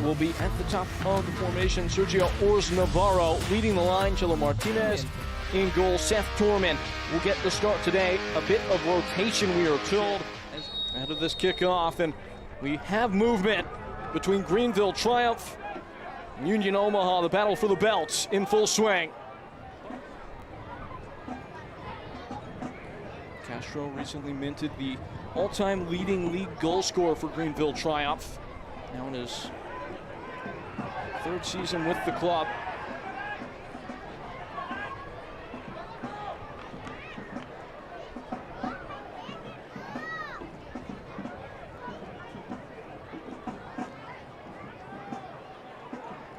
will be at the top of the formation. Sergio Ors Navarro leading the line. Chilo Martínez in goal. Seth Torman will get the start today. A bit of rotation, we are told, ahead of this kickoff. And we have movement between Greenville Triumph and Union Omaha. The battle for the belts in full swing. Castro recently minted the all-time leading league goal scorer for Greenville Triumph. Now in his third season with the club.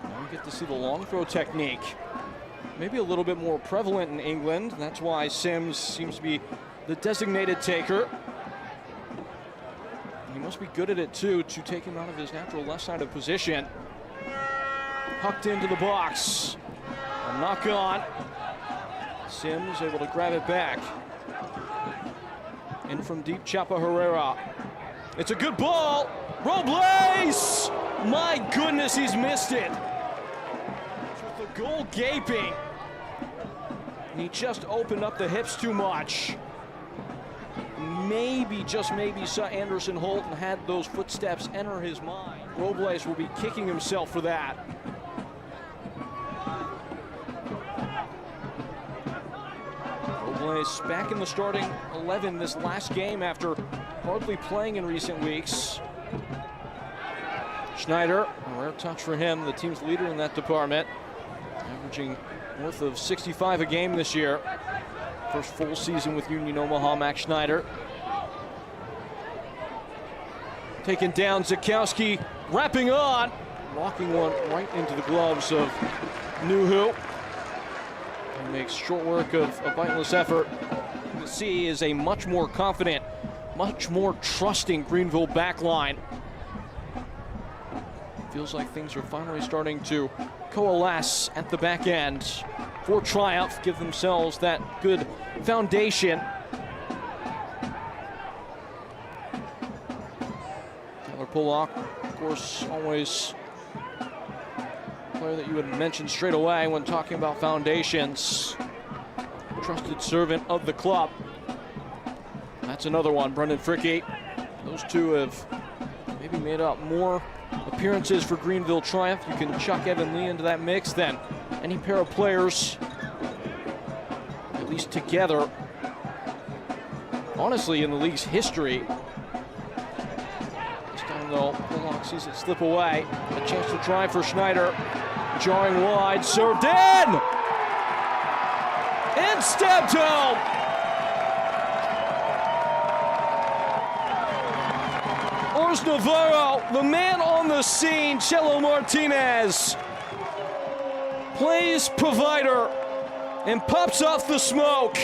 Now we get to see the long throw technique. Maybe a little bit more prevalent in England. That's why Sims seems to be the designated taker. He must be good at it too, to take him out of his natural left-sided position. Hucked into the box. A knock on. Sims able to grab it back. In from deep, Chapa Herrera. It's a good ball. Robles! My goodness, he's missed it. With the goal gaping. And he just opened up the hips too much. Maybe, just maybe, saw Anderson Holt and had those footsteps enter his mind. Robles will be kicking himself for that. Robles back in the starting 11 this last game after hardly playing in recent weeks. Schneider, a rare touch for him, the team's leader in that department, averaging north of 65 a game this year. First full season with Union Omaha, Max Schneider. Taken down, Zakowski wrapping on. Walking one right into the gloves of Nuhu. He makes short work of a vitalist effort. You can see is a much more confident, much more trusting Greenville backline. Feels like things are finally starting to coalesce at the back end for Triumph, give themselves that good foundation. Polak, of course, always a player that you would mention straight away when talking about foundations. Trusted servant of the club. That's another one, Brendan Fricke. Those two have maybe made up more appearances for Greenville Triumph. You can chuck Evan Lee into that mix than any pair of players, at least together, honestly, in the league's history. Though Polak sees it slip away. A chance to drive for Schneider. Jarring wide, served in! And stepped home! Ors Navarro, the man on the scene, Chilo Martínez, plays provider and pops off the smoke.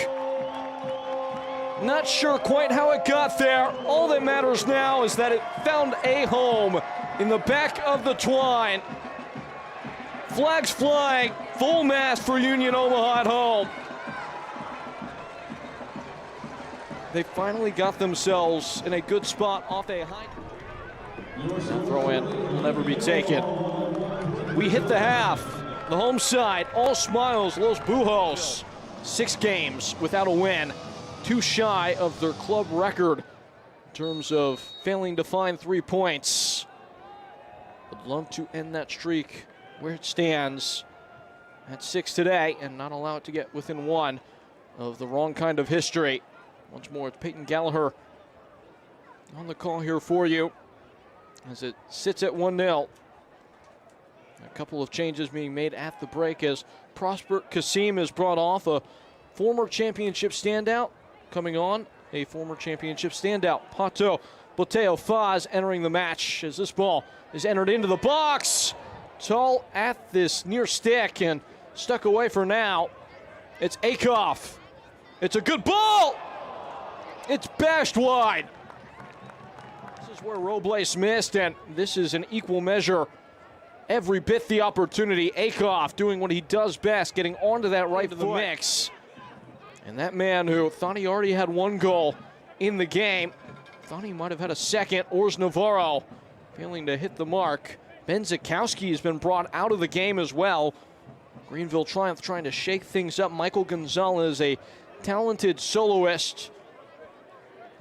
Not sure quite how it got there. All that matters now is that it found a home in the back of the twine. Flags flying, full mast for Union Omaha at home. They finally got themselves in a good spot off a high throw in, will never be taken. We hit the half, the home side, all smiles, Los Bujos. 6 games without a win. Too shy of their club record in terms of failing to find 3 points. Would love to end that streak where it stands at 6 today and not allow it to get within 1 of the wrong kind of history. Once more, it's Peyton Gallagher on the call here for you as it sits at 1-0. A couple of changes being made at the break as Prosper Kasim is brought off, a former championship standout. Coming on, a former championship standout, Pato Boteo Faz entering the match as this ball is entered into the box. Tall at this near stick and stuck away for now. It's Akoff. It's a good ball. It's bashed wide. This is where Robles missed, and this is an equal measure. Every bit the opportunity. Akoff doing what he does best, getting onto that right of the mix. And that man who thought he already had 1 goal in the game, thought he might have had a second, Ors Navarro, failing to hit the mark Ben Zakowski has been brought out of the game as well. Greenville Triumph trying to shake things up. Michael Gonzalez, a talented soloist,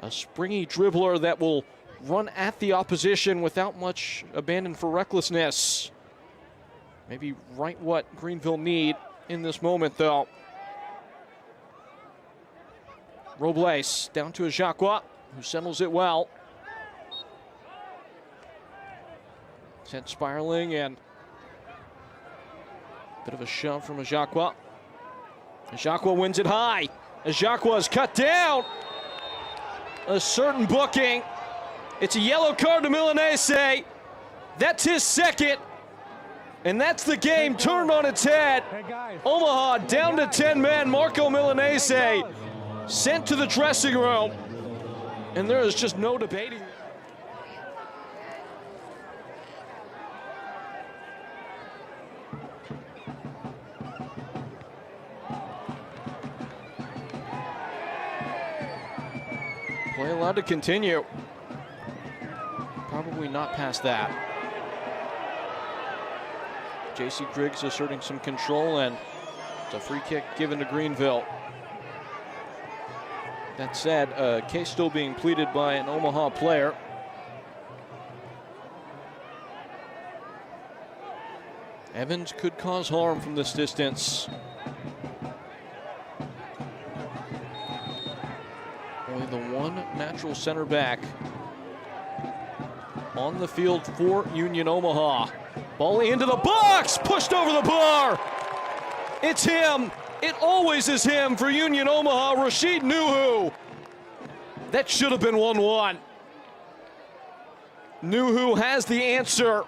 a springy dribbler that will run at the opposition without much abandon for recklessness. Maybe right what Greenville need in this moment, though. Robles down to Ajacqua, who settles it well. Sent spiraling, and bit of a shove from Ajacqua. Ajacqua wins it high. Ajacqua is cut down. A certain booking. It's a yellow card to Milanese. That's his second. And that's the game turned on its head. Omaha down to 10 men. Marco Milanese sent to the dressing room. And there is just no debating. Play allowed to continue. Probably not past that. J.C. Griggs asserting some control, and it's a free kick given to Greenville. That said, a case still being pleaded by an Omaha player. Evans could cause harm from this distance. Only the one natural center back on the field for Union Omaha. Ball into the box, pushed over the bar. It's him. It always is him for Union Omaha, Rashid Nuhu. That should have been 1-1. Nuhu has the answer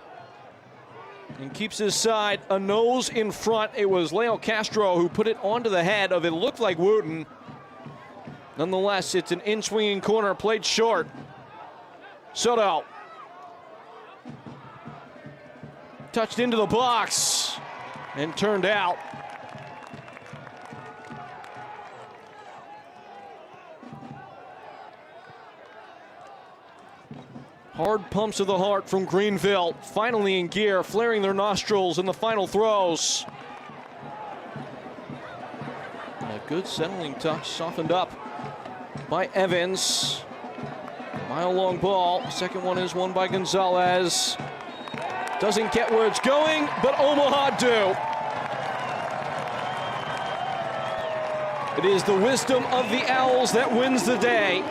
and keeps his side a nose in front. It was Leo Castro who put it onto the head of it looked like Wooten. Nonetheless, it's an in-swinging corner, played short. Soto. Touched into the box and turned out. Hard pumps of the heart from Greenville, finally in gear, flaring their nostrils in the final throws. A good settling touch, softened up by Evans. Mile-long ball. Second one is won by Gonzalez. Doesn't get where it's going, but Omaha do. It is the wisdom of the Owls that wins the day.